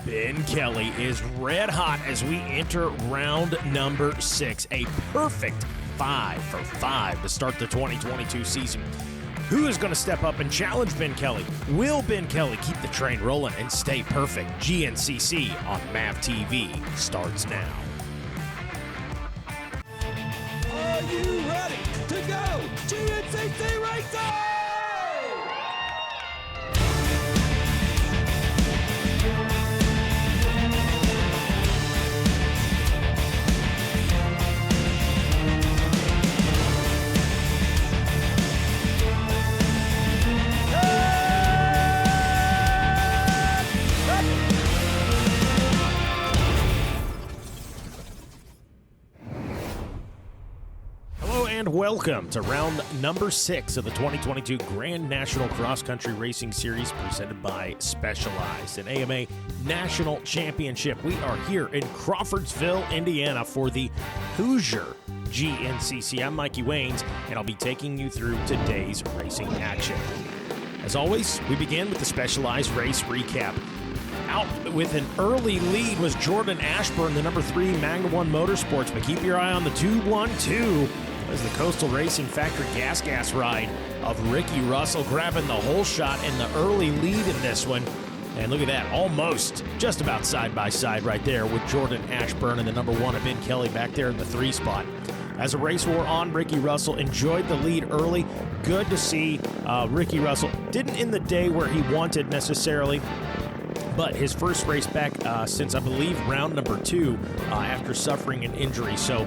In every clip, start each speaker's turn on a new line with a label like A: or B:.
A: Ben Kelly is red hot as we enter round number 6. A perfect 5 for 5 to start the 2022 season. Who is going to step up and challenge Ben Kelly? Will Ben Kelly keep the train rolling and stay perfect? GNCC on MAV TV starts now.
B: Are you ready to go? GNCC Racing!
A: And welcome to round number 6 of the 2022 Grand National Cross Country Racing Series presented by Specialized, an AMA National Championship. We are here in Crawfordsville, Indiana for the Hoosier GNCC. I'm Mikey Waynes, and I'll be taking you through today's racing action. As always, we begin with the Specialized race recap. Out with an early lead was Jordan Ashburn, the number 3 Magna 1 Motorsports, but keep your eye on the 2-1-2 as the Coastal Racing Factory gas ride of Ricky Russell grabbing the whole shot in the early lead in this one. And look at that, almost just about side by side right there with Jordan Ashburn and the number 1 of Ben Kelly back there in the 3 spot. As the race wore on, Ricky Russell enjoyed the lead early. Good to see Ricky Russell. Didn't in the day where he wanted necessarily, but his first race back since, I believe, round number 2 after suffering an injury. So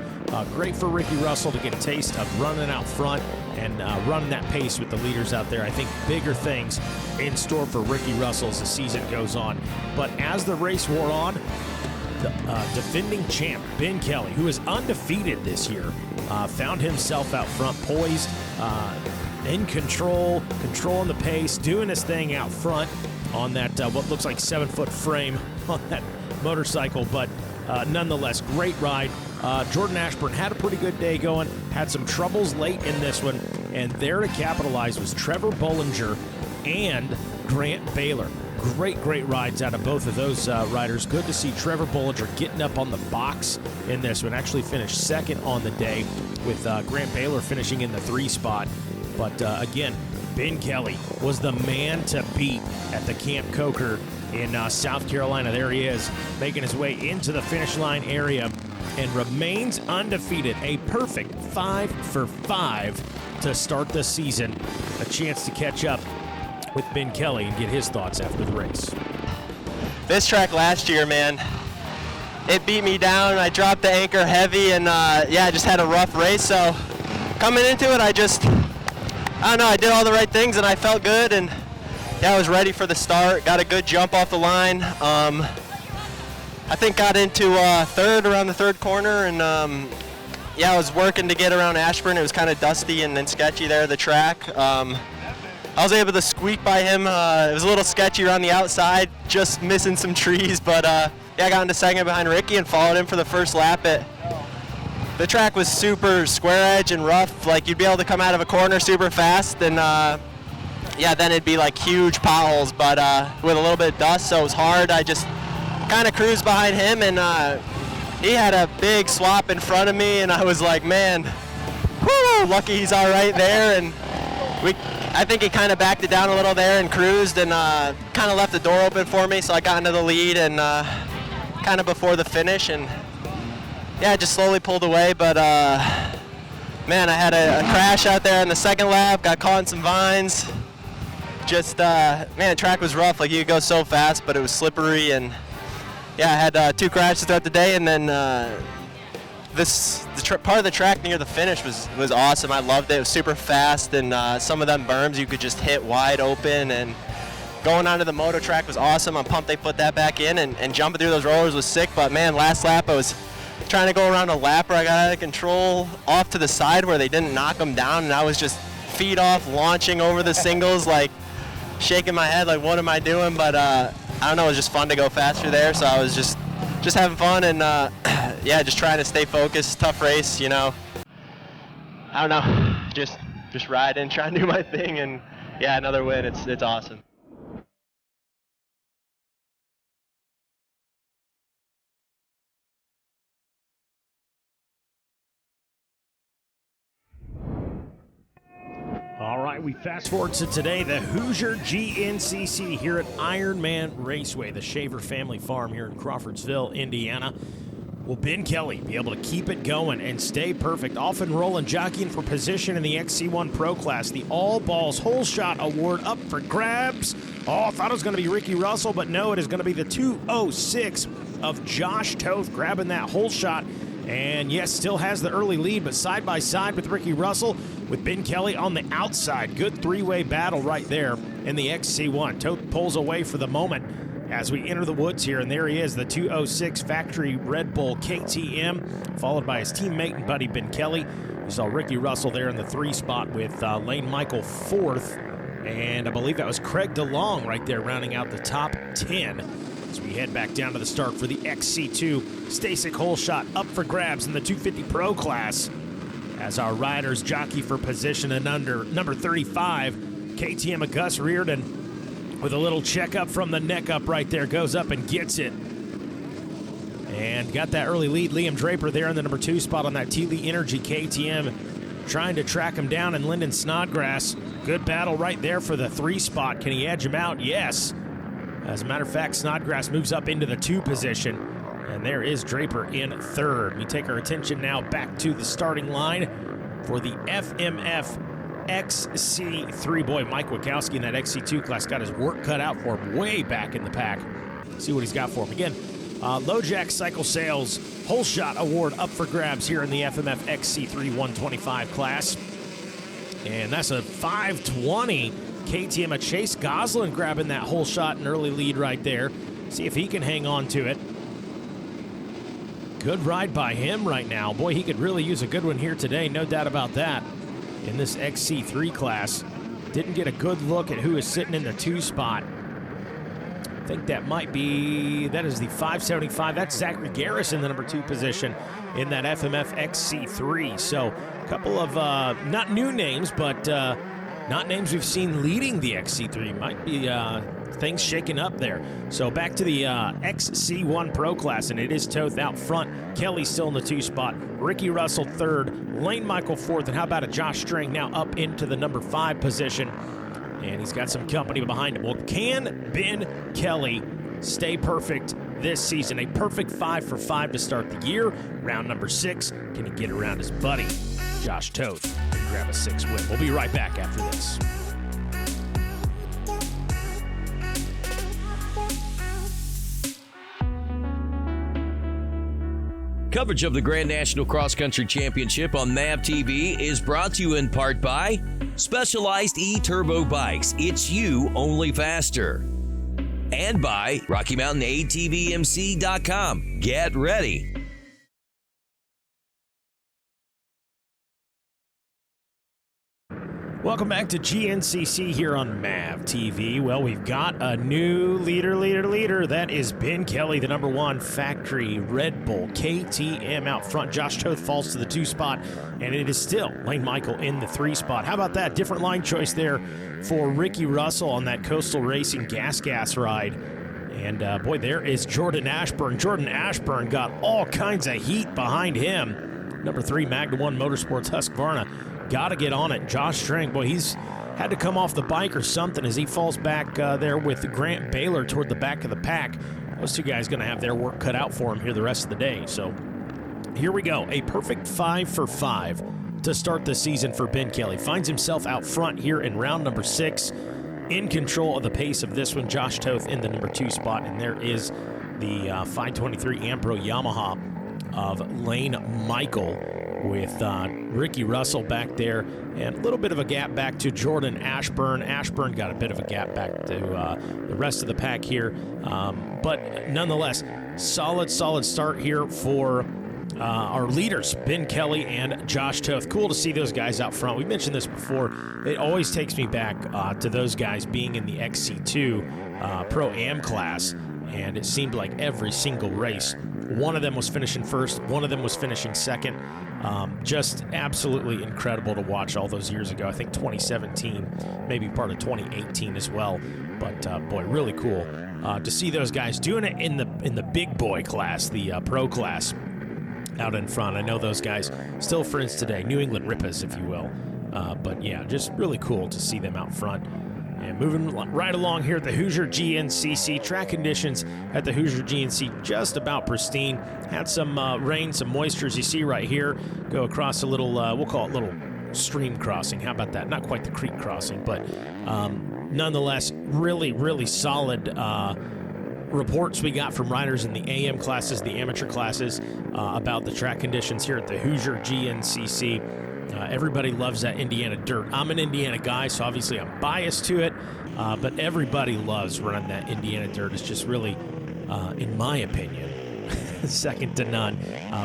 A: great for Ricky Russell to get a taste of running out front and running that pace with the leaders out there. I think bigger things in store for Ricky Russell as the season goes on. But as the race wore on, the defending champ, Ben Kelly, who is undefeated this year, found himself out front, poised, in control, controlling the pace, doing his thing out front on that what looks like 7-foot frame on that motorcycle, but nonetheless, great ride. Jordan Ashburn had a pretty good day going, had some troubles late in this one, and there to capitalize was Trevor Bollinger and Grant Baylor. Great rides out of both of those riders. Good to see Trevor Bollinger getting up on the box in this one. Actually finished second on the day, with Grant Baylor finishing in the 3 spot. But again, Ben Kelly was the man to beat at the Camp Coker in South Carolina. There he is, making his way into the finish line area and remains undefeated. A perfect 5 for 5 to start the season. A chance to catch up with Ben Kelly and get his thoughts after the race.
C: This track last year, man, it beat me down. I dropped the anchor heavy, and I just had a rough race. So coming into it, I don't know, I did all the right things and I felt good, and I was ready for the start. Got a good jump off the line. I think got into third around the 3rd corner, and I was working to get around Ashburn. It was kind of dusty and sketchy there, the track. I was able to squeak by him. It was a little sketchy around the outside, just missing some trees, but I got into second behind Ricky and followed him for the first lap. The track was super square edge and rough. Like, you'd be able to come out of a corner super fast, and then it'd be like huge potholes, but with a little bit of dust, so it was hard. I just kind of cruised behind him, and he had a big swap in front of me, and I was like, man, whoo, lucky he's all right there. And I think he kind of backed it down a little there and cruised, and kind of left the door open for me, so I got into the lead and kind of before the finish, and I just slowly pulled away. But man, I had a crash out there in the 2nd lap, got caught in some vines. Just man, the track was rough. Like, you could go so fast, but it was slippery, and I had 2 crashes throughout the day, and then part of the track near the finish was awesome. I loved it. It was super fast, and some of them berms you could just hit wide open, and going onto the moto track was awesome. I'm pumped they put that back in, and jumping through those rollers was sick. But man, last lap I was trying to go around a lap where I got out of control off to the side where they didn't knock them down, and I was just feet off launching over the singles, like shaking my head like, what am I doing? But I don't know, it was just fun to go faster there, so I was just having fun, and just trying to stay focused. Tough race, I don't know, just riding, trying to do my thing, and another win. It's awesome.
A: right, we fast forward to today, the Hoosier GNCC here at Ironman Raceway, the Shaver family farm here in Crawfordsville, Indiana. Will Ben Kelly be able to keep it going and stay perfect? Off and rolling, jockeying for position in the XC1 Pro Class. The All Balls Hole Shot Award up for grabs. Oh, I thought it was going to be Ricky Russell, but no, it is going to be the 206 of Josh Toth grabbing that hole shot. And yes, still has the early lead, but side by side with Ricky Russell, with Ben Kelly on the outside. Good three-way battle right there in the XC1. Toth pulls away for the moment as we enter the woods here, and there he is, the 206 factory Red Bull KTM, followed by his teammate and buddy Ben Kelly. We saw Ricky Russell there in the 3 spot with Lane Michael 4th, and I believe that was Craig DeLong right there rounding out the top 10. As we head back down to the start for the XC2 Stasic hole shot up for grabs in the 250 Pro Class, as our riders jockey for position and under number 35, KTM Gus Reardon, with a little checkup from the neck up right there, goes up and gets it. And got that early lead. Liam Draper there in the number 2 spot on that T-Lee Energy KTM, trying to track him down, and Lyndon Snodgrass. Good battle right there for the 3 spot. Can he edge him out? Yes. As a matter of fact, Snodgrass moves up into the 2 position, and there is Draper in 3rd. We take our attention now back to the starting line for the FMF XC3. Boy, Mike Wachowski in that XC2 class got his work cut out for him way back in the pack. See what he's got for him. Again, LoJack Cycle Sales Hole Shot Award up for grabs here in the FMF XC3 125 class. And that's a 520 KTM. Chase Goslin grabbing that hole shot and early lead right there. See if he can hang on to it. Good ride by him right now. Boy, he could really use a good one here today, no doubt about that. In this XC3 class, didn't get a good look at who is sitting in the 2 spot. I think that is the 575. That's Zachary Garris in the number 2 position in that FMF XC3. So a couple of not new names, but not names we've seen leading the XC3. Might be things shaking up there. So back to the XC1 Pro Class, and it is Toth out front. Kelly still in the 2 spot. Ricky Russell 3rd. Lane Michael 4th. And how about a Josh Strang now up into the number 5 position? And he's got some company behind him. Well, can Ben Kelly stay perfect this season? A perfect 5 for 5 to start the year. Round number 6. Can he get around his buddy, Josh Toth, and grab a 6 win? We'll be right back after this.
D: Coverage of the Grand National Cross Country Championship on MAV-TV is brought to you in part by Specialized E-Turbo Bikes. It's you, only faster. And by RockyMountainATVMC.com. Get ready.
A: Welcome back to GNCC here on MAV-TV. Well, we've got a new leader. That is Ben Kelly, the number 1 factory Red Bull KTM out front. Josh Toth falls to the 2 spot, and it is still Lane Michael in the 3 spot. How about that? Different line choice there for Ricky Russell on that Coastal Racing gas ride. And boy, there is Jordan Ashburn. Jordan Ashburn got all kinds of heat behind him. Number 3 Magna 1 Motorsports Husqvarna. Got to get on it. Josh Strang, boy, he's had to come off the bike or something as he falls back there with Grant Baylor toward the back of the pack. Those 2 guys going to have their work cut out for him here the rest of the day. So here we go. A perfect 5 for 5 to start the season for Ben Kelly. Finds himself out front here in round number 6. In control of the pace of this one, Josh Toth in the number 2 spot. And there is the 523 Ampro Yamaha of Lane Michael, with Ricky Russell back there, and a little bit of a gap back to Jordan Ashburn. Ashburn got a bit of a gap back to the rest of the pack here. But nonetheless, solid start here for our leaders, Ben Kelly and Josh Toth. Cool to see those guys out front. We mentioned this before. It always takes me back to those guys being in the XC2 Pro-Am class, and it seemed like every single race, one of them was finishing first, one of them was finishing second. Just absolutely incredible to watch all those years ago. I think 2017, maybe part of 2018 as well. But boy, really cool to see those guys doing it in the big boy class, the pro class, out in front. I know those guys, still friends today, New England Rippas, if you will. But yeah, just really cool to see them out front. And moving right along here at the Hoosier GNCC, track conditions at the Hoosier GNC just about pristine. Had some rain, some moisture, as you see right here. Go across a little, we'll call it little stream crossing. How about that? Not quite the creek crossing, but nonetheless, really, really solid reports we got from riders in the AM classes, the amateur classes, about the track conditions here at the Hoosier GNCC. Everybody loves that Indiana dirt. I'm an Indiana guy, so obviously I'm biased to it, but everybody loves running that Indiana dirt. It's just really, in my opinion, second to none.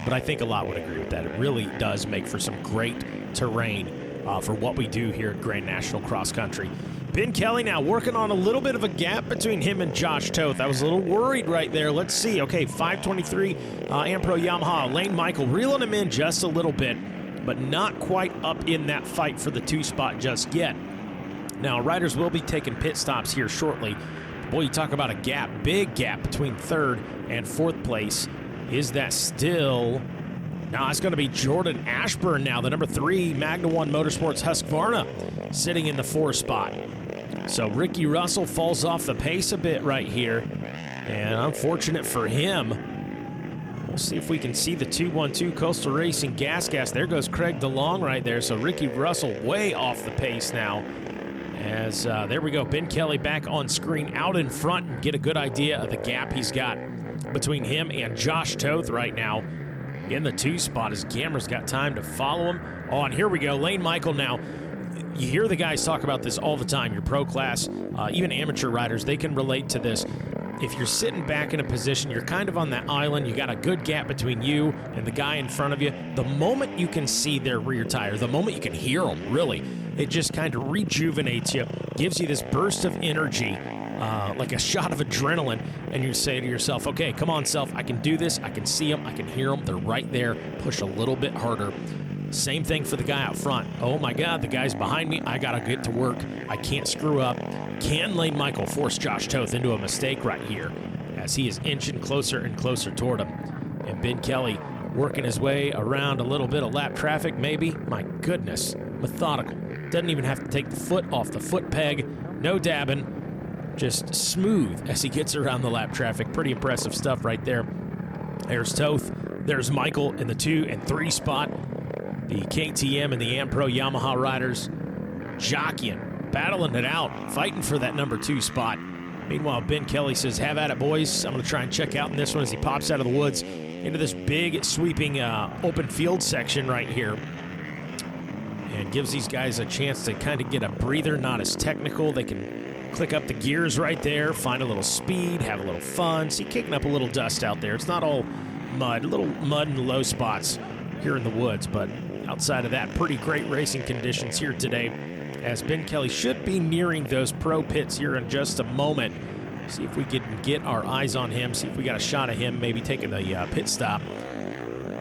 A: But I think a lot would agree with that. It really does make for some great terrain for what we do here at Grand National Cross Country. Ben Kelly now working on a little bit of a gap between him and Josh Toth. I was a little worried right there. Let's see. Okay, 523 Ampro Yamaha. Lane Michael reeling him in just a little bit, but not quite up in that fight for the 2 spot just yet. Now, riders will be taking pit stops here shortly. Boy, you talk about a gap, big gap between 3rd and 4th place. Is that still... Now it's going to be Jordan Ashburn now, the number 3 Magna 1 Motorsports Husqvarna, sitting in the 4 spot. So Ricky Russell falls off the pace a bit right here, and unfortunate for him. We'll see if we can see the 212 Coastal Racing gas. There goes Craig DeLong right there. So Ricky Russell way off the pace now. As there we go, Ben Kelly back on screen out in front, and get a good idea of the gap he's got between him and Josh Toth right now in the 2 spot, as Gammer's got time to follow him. Oh, and here we go, Lane Michael now. You hear the guys talk about this all the time. Your pro class, even amateur riders, they can relate to this. If you're sitting back in a position, you're kind of on that island, you got a good gap between you and the guy in front of you. The moment you can see their rear tire, the moment you can hear them, really, it just kind of rejuvenates you, gives you this burst of energy, like a shot of adrenaline, and you say to yourself, okay, come on, self, I can do this, I can see them, I can hear them, they're right there, push a little bit harder. Same thing for the guy out front. Oh my God, the guy's behind me, I gotta get to work, I can't screw up. Can Lane Michael force Josh Toth into a mistake right here, as he is inching closer and closer toward him? And Ben Kelly working his way around a little bit of lap traffic, maybe. My goodness, methodical. Doesn't even have to take the foot off the foot peg, no dabbing. Just smooth as he gets around the lap traffic. Pretty impressive stuff right there. There's Toth. There's Michael in the 2 and 3 spot. The KTM and the Ampro Yamaha riders jockeying, battling it out, fighting for that number 2 spot. Meanwhile, Ben Kelly says, have at it, boys. I'm going to try and check out in this one as he pops out of the woods into this big, sweeping open field section right here. And gives these guys a chance to kind of get a breather, not as technical. They can click up the gears right there, find a little speed, have a little fun. See, kicking up a little dust out there. It's not all mud, a little mud in the low spots here in the woods, but outside of that, pretty great racing conditions here today, as Ben Kelly should be nearing those pro pits here in just a moment. See if we can get our eyes on him, see if we got a shot of him maybe taking the pit stop.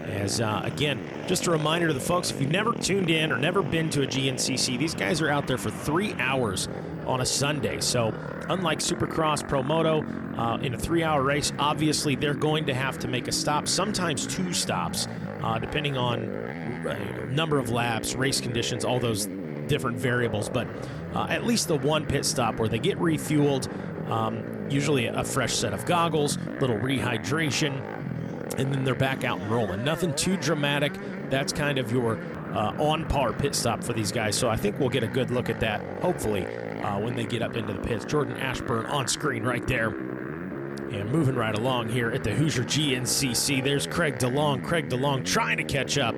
A: As, again, just a reminder to the folks, if you've never tuned in or never been to a GNCC, these guys are out there for 3 hours on a Sunday. So unlike Supercross, Pro Moto, in a 3-hour race, obviously they're going to have to make a stop, sometimes 2 stops, depending on number of laps, race conditions, all those different variables. But at least the 1 pit stop where they get refueled, usually a fresh set of goggles, little rehydration, and then they're back out and rolling. Nothing too dramatic. That's kind of your on-par pit stop for these guys. So I think we'll get a good look at that, hopefully, when they get up into the pits. Jordan Ashburn on screen right there. And moving right along here at the Hoosier GNCC, there's Craig DeLong. Craig DeLong trying to catch up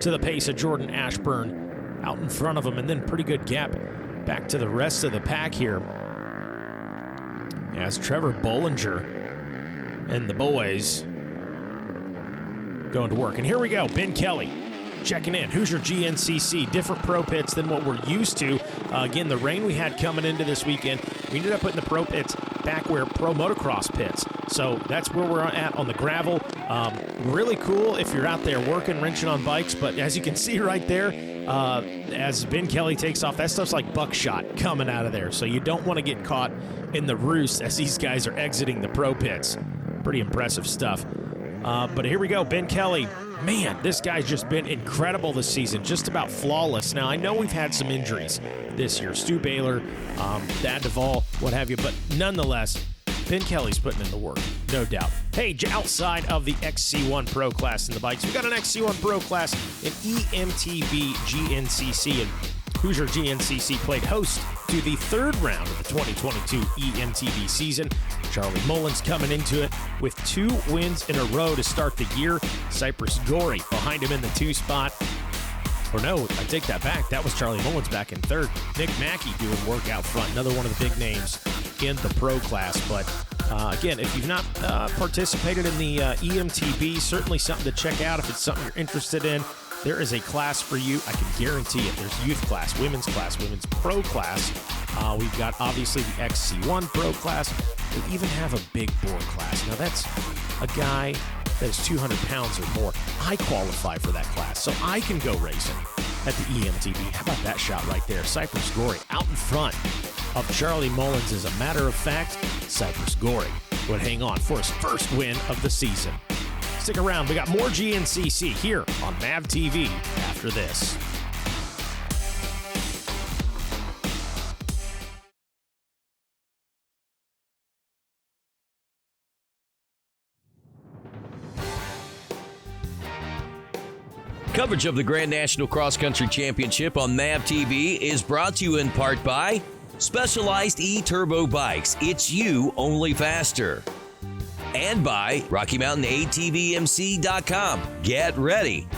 A: to the pace of Jordan Ashburn out in front of him, and then pretty good gap back to the rest of the pack here. As Trevor Bollinger and the boys going to work. And here we go, Ben Kelly checking in. Hoosier GNCC, different pro pits than what we're used to. Again, the rain we had coming into this weekend, we ended up putting the pro pits back where pro motocross pits. So that's where we're at on the gravel. Really cool if you're out there working, wrenching on bikes. But as you can see right there, as Ben Kelly takes off, that stuff's like buckshot coming out of there. So you don't want to get caught in the roost as these guys are exiting the pro pits. Pretty impressive stuff. But here we go, Ben Kelly. Man, this guy's just been incredible this season, just about flawless. Now, I know we've had some injuries this year. Stu Baylor, Thad Duvall, what have you, but nonetheless, Ben Kelly's putting in the work, no doubt. Hey, outside of the XC1 Pro class in the bikes, we've got an XC1 Pro class in E-MTB GNCC, and Hoosier GNCC played host to the third round of the 2022 E-MTB season. Charlie Mullins coming into it with 2 wins in a row to start the year. Cypress Gorey behind him in the 2 spot. Or no, I take that back. That was Charlie Mullins back in third. Nick Mackey doing work out front. Another one of the big names in the pro class. But again, if you've not participated in the E-MTB, certainly something to check out if it's something you're interested in. There is a class for you. I can guarantee it. There's youth class, women's pro class. We've got obviously the XC1 pro class. We even have a big bore class. Now that's a guy that is 200 pounds or more. I qualify for that class, so I can go racing at the E-MTB. How about that shot right there? Cypress Gorey out in front of Charlie Mullins. As a matter of fact, Cypress Gorey would hang on for his first win of the season. Stick around. We got more GNCC here on MAV TV after this.
D: Coverage of the Grand National Cross Country Championship on MAV TV is brought to you in part by Specialized E-Turbo Bikes. It's you, only faster. And by RockyMountainATVMC.com. Get ready.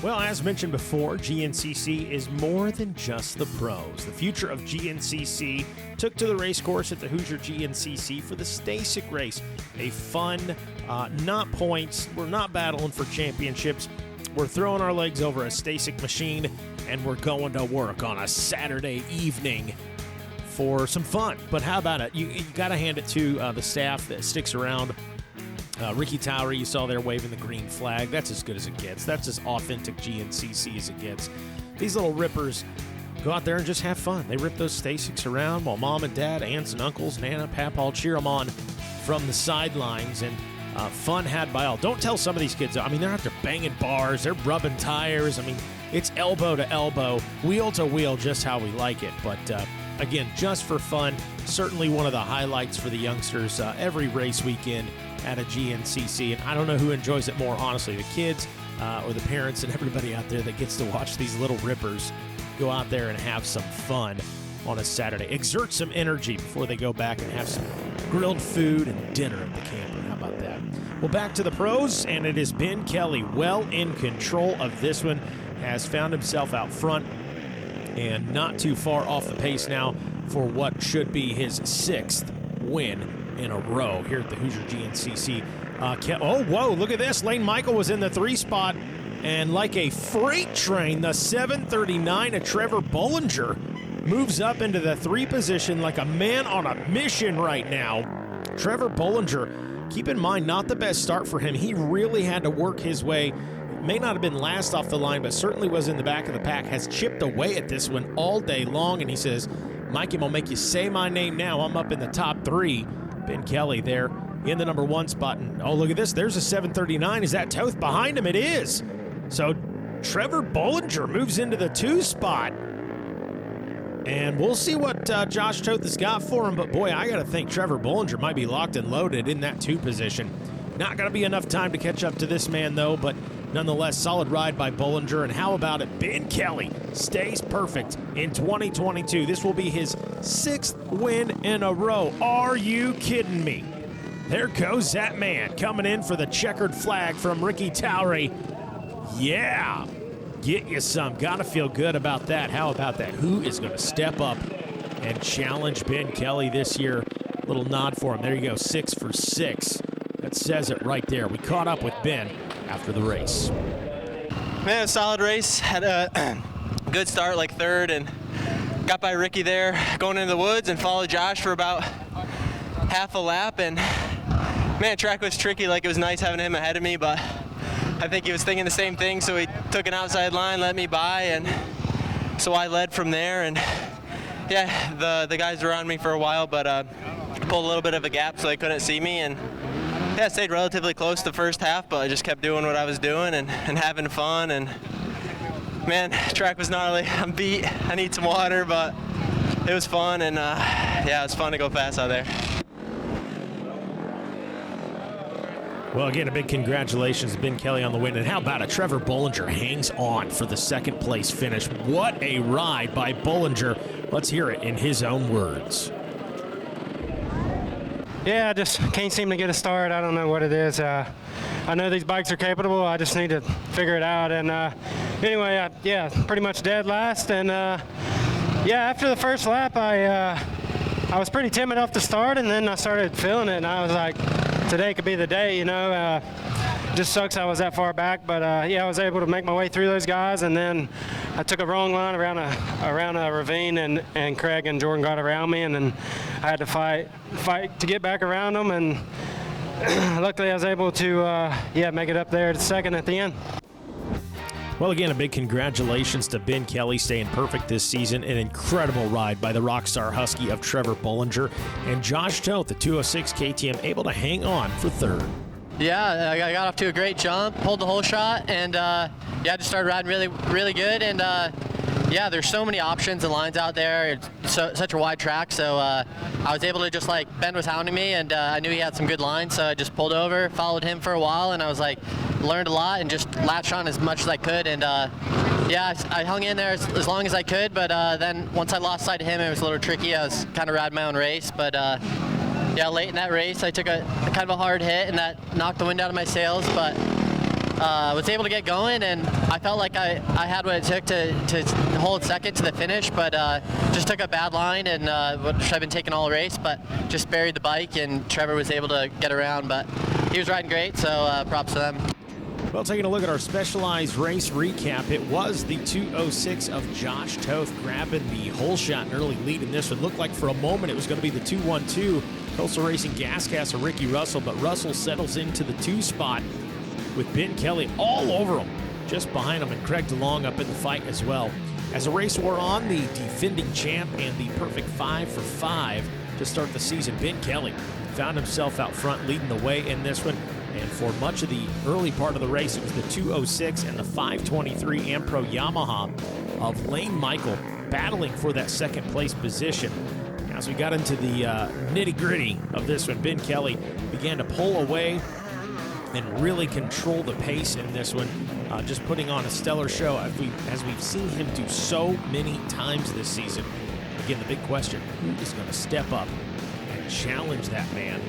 A: Well, as mentioned before, GNCC is more than just the pros. The future of GNCC took to the race course at the Hoosier GNCC for the Stasic race. A fun, not points, we're not battling for championships. We're throwing our legs over a Stasic machine, and we're going to work on a Saturday evening for some fun. But how about it? You got to hand it to the staff that sticks around. Ricky Towery, you saw there waving the green flag. That's as good as it gets. That's as authentic GNCC as it gets. These little rippers go out there and just have fun. They rip those Stasics around while mom and dad, aunts and uncles, Nana, Papa cheer them on from the sidelines, and fun had by all. Don't tell some of these kids, I mean, they're out there banging bars, they're rubbing tires. I mean, it's elbow to elbow, wheel to wheel, just how we like it. But again, just for fun, certainly one of the highlights for the youngsters every race weekend at a GNCC. And I don't know who enjoys it more, honestly, the kids or the parents and everybody out there that gets to watch these little rippers go out there and have some fun on a Saturday. Exert some energy before they go back and have some grilled food and dinner at the camper. How about that? Well, back to the pros, and it is Ben Kelly well in control of this one. Has found himself out front and not too far off the pace now for what should be his 6th win in a row here at the Hoosier GNCC. Oh, whoa, look at this. Lane Michael was in the 3 spot, and like a freight train, the 739 of Trevor Bollinger moves up into the 3 position like a man on a mission right now. Trevor Bollinger, keep in mind, not the best start for him. He really had to work his way. May not have been last off the line, but certainly was in the back of the pack, has chipped away at this one all day long, and he says, Mikey, I'm going to make you say my name now. I'm up in the top 3. Ben Kelly there in the number 1 spot. And oh, look at this. There's a 739. Is that Toth behind him? It is. So Trevor Bollinger moves into the 2 spot. And we'll see what Josh Toth has got for him. But boy, I got to think Trevor Bollinger might be locked and loaded in that 2 position. Not going to be enough time to catch up to this man, though. But nonetheless, solid ride by Bollinger. And how about it? Ben Kelly stays perfect in 2022. This will be his 6th win in a row. Are you kidding me? There goes that man coming in for the checkered flag from Ricky Towery. Yeah, get you some. Got to feel good about that. How about that? Who is going to step up and challenge Ben Kelly this year? Little nod for him. There you go, 6 for 6. That says it right there. We caught up with Ben after the race.
C: Man, a solid race. Had a good start, like 3rd, and got by Ricky there going into the woods and followed Josh for about half a lap. And man, track was tricky. Like, it was nice having him ahead of me, but I think he was thinking the same thing, so he took an outside line, let me by, and so I led from there. And yeah, the guys were on me for a while, but pulled a little bit of a gap so they couldn't see me, and yeah, I stayed relatively close the first half, but I just kept doing what I was doing and having fun. And man, track was gnarly. I'm beat. I need some water, but it was fun, and yeah, it was fun to go fast out there.
A: Well, again, a big congratulations to Ben Kelly on the win. And how about it? Trevor Bollinger hangs on for the second place finish. What a ride by Bollinger. Let's hear it in his own words.
E: Yeah, I just can't seem to get a start. I don't know what it is. I know these bikes are capable. I just need to figure it out. And anyway, yeah, pretty much dead last. And yeah, after the first lap, I was pretty timid off the start, and then I started feeling it, and I was like, today could be the day, you know. Just sucks I was that far back, but yeah, I was able to make my way through those guys, and then I took a wrong line around a ravine, and Craig and Jordan got around me, and then I had to fight to get back around them, and luckily I was able to yeah, make it up there to second at the end.
A: Well, again, a big congratulations to Ben Kelly, staying perfect this season. An incredible ride by the Rockstar Husky of Trevor Bollinger. And Josh Toth, the 206 KTM, able to hang on for third.
C: Yeah, I got off to a great jump, pulled the whole shot, and yeah, just started riding really good. And yeah, there's so many options and lines out there. It's such a wide track, so I was able to just like, Ben was hounding me, and I knew he had some good lines, so I just pulled over, followed him for a while, and I was like, learned a lot and just latched on as much as I could. And yeah, I hung in there as long as I could, but then once I lost sight of him, it was a little tricky. I was kind of riding my own race, but yeah, late in that race, I took a kind of a hard hit, and that knocked the wind out of my sails, but was able to get going, and I felt like I had what it took to hold second to the finish, but just took a bad line, and which I've been taking all race, but just buried the bike, and Trevor was able to get around, but he was riding great, so props to them.
A: Well, taking a look at our Specialized race recap, it was the 206 of Josh Toth grabbing the whole shot and early lead in this one. Looked like for a moment it was going to be the 212 Coastal Racing gas of Ricky Russell, but Russell settles into the 2 spot with Ben Kelly all over him, just behind him, and Craig DeLong up in the fight as well. As the race wore on, the defending champ and the perfect 5 for 5 to start the season, Ben Kelly found himself out front leading the way in this one. And for much of the early part of the race, it was the 206 and the 523 Ampro Yamaha of Lane Michael battling for that second place position. As we got into the nitty-gritty of this one, Ben Kelly began to pull away and really control the pace in this one, just putting on a stellar show as we've seen him do so many times this season. Again, the big question, who is going to step up and challenge that man?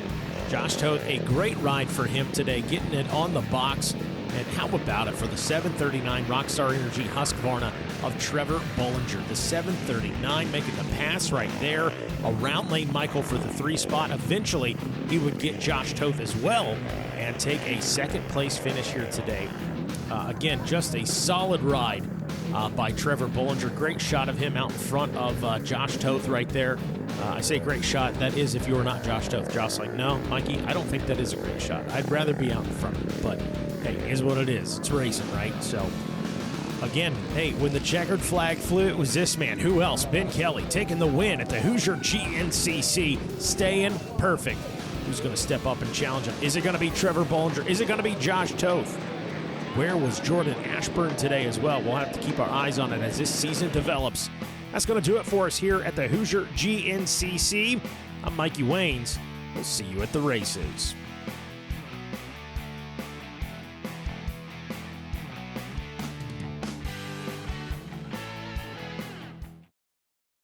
A: Josh Toth, a great ride for him today, getting it on the box. And how about it for the 739 Rockstar Energy Husqvarna of Trevor Bollinger. The 739 making the pass right there around Lane Michael for the 3 spot. Eventually, he would get Josh Toth as well and take a second place finish here today. Again, just a solid ride by Trevor Bollinger. Great shot of him out in front of Josh Toth right there. I say great shot, that is if you're not Josh Toth. Josh's like, no, Mikey, I don't think that is a great shot. I'd rather be out in front of it, but hey, it is what it is. It's racing, right? So, again, hey, when the checkered flag flew, it was this man. Who else? Ben Kelly taking the win at the Hoosier GNCC, staying perfect. Who's going to step up and challenge him? Is it going to be Trevor Bollinger? Is it going to be Josh Toth? Where was Jordan Ashburn today as well? We'll have to keep our eyes on it as this season develops. That's going to do it for us here at the Hoosier GNCC. I'm Mikey Waynes. We'll see you at the races.